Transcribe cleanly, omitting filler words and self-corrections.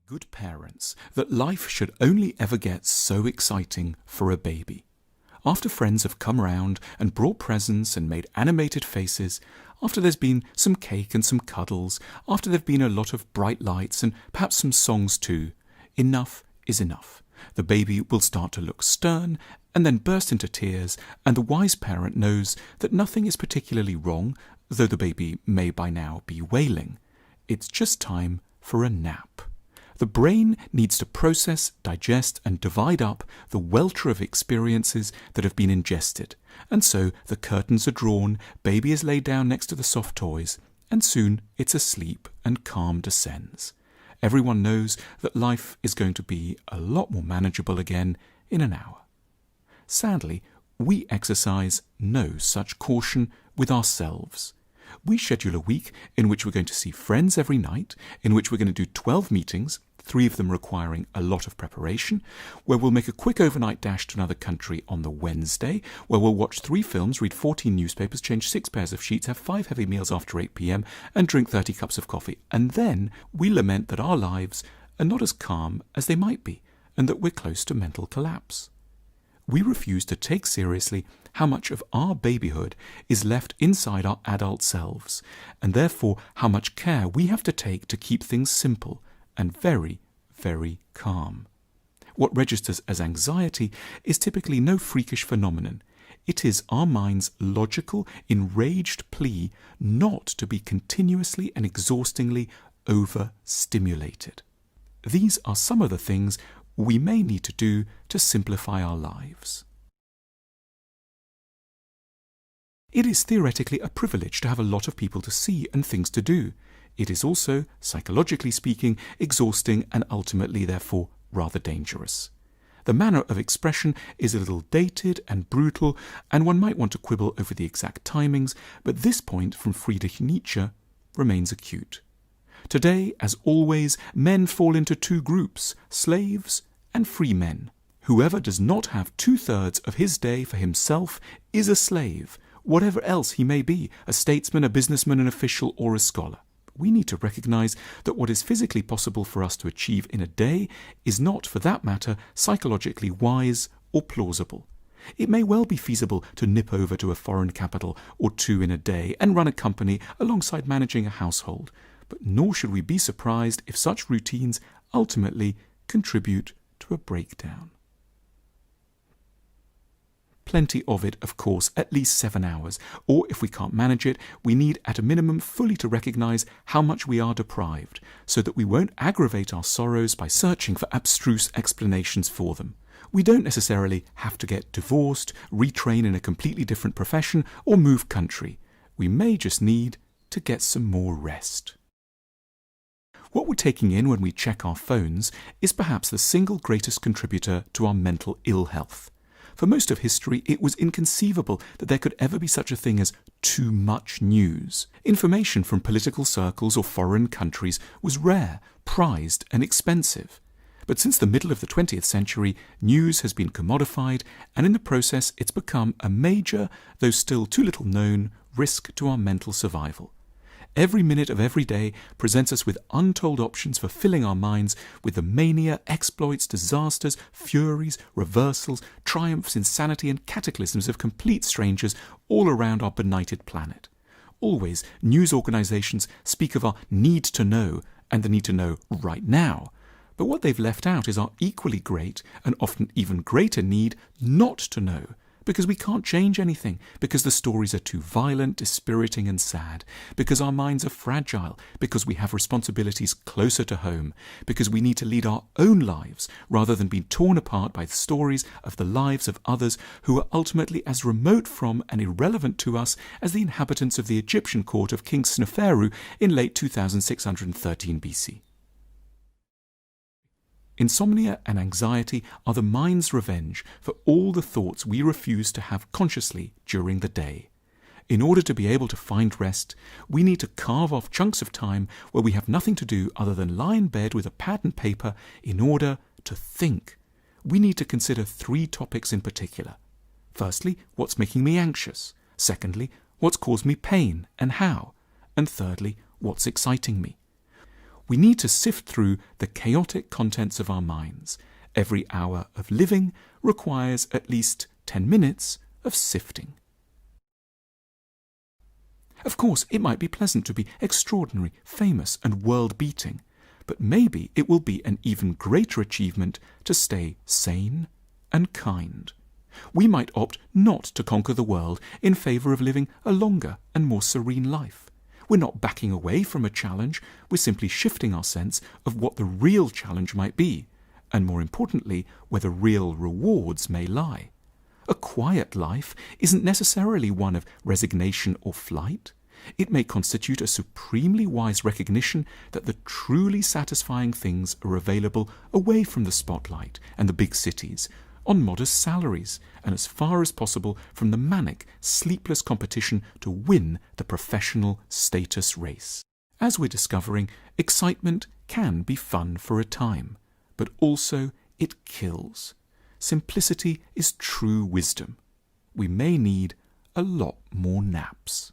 Good parents that life should only ever get so exciting for a baby. After friends have come round and brought presents and made animated faces, after there's been some cake and some cuddles, after there've been a lot of bright lights and perhaps some songs too, enough is enough. The baby will start to look stern and then burst into tears, and the wise parent knows that nothing is particularly wrong, though the baby may by now be wailing. It's just time for a nap. The brain needs to process, digest and divide up the welter of experiences that have been ingested. And so the curtains are drawn, baby is laid down next to the soft toys, and soon it's asleep and calm descends. Everyone knows that life is going to be a lot more manageable again in an hour. Sadly, we exercise no such caution with ourselves. We schedule a week in which we're going to see friends every night, in which we're going to do 12 meetings, 3 of them requiring a lot of preparation, where we'll make a quick overnight dash to another country on the Wednesday, where we'll watch 3 films, read 14 newspapers, change 6 pairs of sheets, have 5 heavy meals after 8 p.m, and drink 30 cups of coffee. And then we lament that our lives are not as calm as they might be, and that we're close to mental collapse. We refuse to take seriously how much of our babyhood is left inside our adult selves, and therefore how much care we have to take to keep things simple and very, very calm. What registers as anxiety is typically no freakish phenomenon. It is our mind's logical, enraged plea not to be continuously and exhaustingly overstimulated. These are some of the things we may need to do to simplify our lives. It is theoretically a privilege to have a lot of people to see and things to do. It is also, psychologically speaking, exhausting and ultimately, therefore, rather dangerous. The manner of expression is a little dated and brutal, and one might want to quibble over the exact timings, but this point from Friedrich Nietzsche remains acute. Today, as always, men fall into 2 groups, slaves and free men. Whoever does not have 2/3 of his day for himself is a slave, whatever else he may be, a statesman, a businessman, an official, or a scholar. We need to recognize that what is physically possible for us to achieve in a day is not, for that matter, psychologically wise or plausible. It may well be feasible to nip over to a foreign capital or 2 in a day and run a company alongside managing a household, but nor should we be surprised if such routines ultimately contribute to a breakdown. Plenty of it, of course, at least 7 hours, or if we can't manage it, we need at a minimum fully to recognize how much we are deprived, so that we won't aggravate our sorrows by searching for abstruse explanations for them. We don't necessarily have to get divorced, retrain in a completely different profession, or move country. We may just need to get some more rest. What we're taking in when we check our phones is perhaps the single greatest contributor to our mental ill health. For most of history, it was inconceivable that there could ever be such a thing as too much news. Information from political circles or foreign countries was rare, prized, and expensive. But since the middle of the 20th century, news has been commodified, and in the process it's become a major, though still too little known, risk to our mental survival. Every minute of every day presents us with untold options for filling our minds with the mania, exploits, disasters, furies, reversals, triumphs, insanity and cataclysms of complete strangers all around our benighted planet. Always, news organizations speak of our need to know and the need to know right now. But what they've left out is our equally great and often even greater need not to know, because we can't change anything, because the stories are too violent, dispiriting and sad, because our minds are fragile, because we have responsibilities closer to home, because we need to lead our own lives rather than be torn apart by the stories of the lives of others who are ultimately as remote from and irrelevant to us as the inhabitants of the Egyptian court of King Sneferu in late 2613 BC. Insomnia and anxiety are the mind's revenge for all the thoughts we refuse to have consciously during the day. In order to be able to find rest, we need to carve off chunks of time where we have nothing to do other than lie in bed with a pad and paper in order to think. We need to consider 3 topics in particular. Firstly, what's making me anxious? Secondly, what's caused me pain and how? And thirdly, what's exciting me? We need to sift through the chaotic contents of our minds. Every hour of living requires at least 10 minutes of sifting. Of course, it might be pleasant to be extraordinary, famous, and world-beating, but maybe it will be an even greater achievement to stay sane and kind. We might opt not to conquer the world in favour of living a longer and more serene life. We're not backing away from a challenge, we're simply shifting our sense of what the real challenge might be, and more importantly, where the real rewards may lie. A quiet life isn't necessarily one of resignation or flight. It may constitute a supremely wise recognition that the truly satisfying things are available away from the spotlight and the big cities, on modest salaries, and as far as possible from the manic, sleepless competition to win the professional status race. As we're discovering, excitement can be fun for a time, but also it kills. Simplicity is true wisdom. We may need a lot more naps.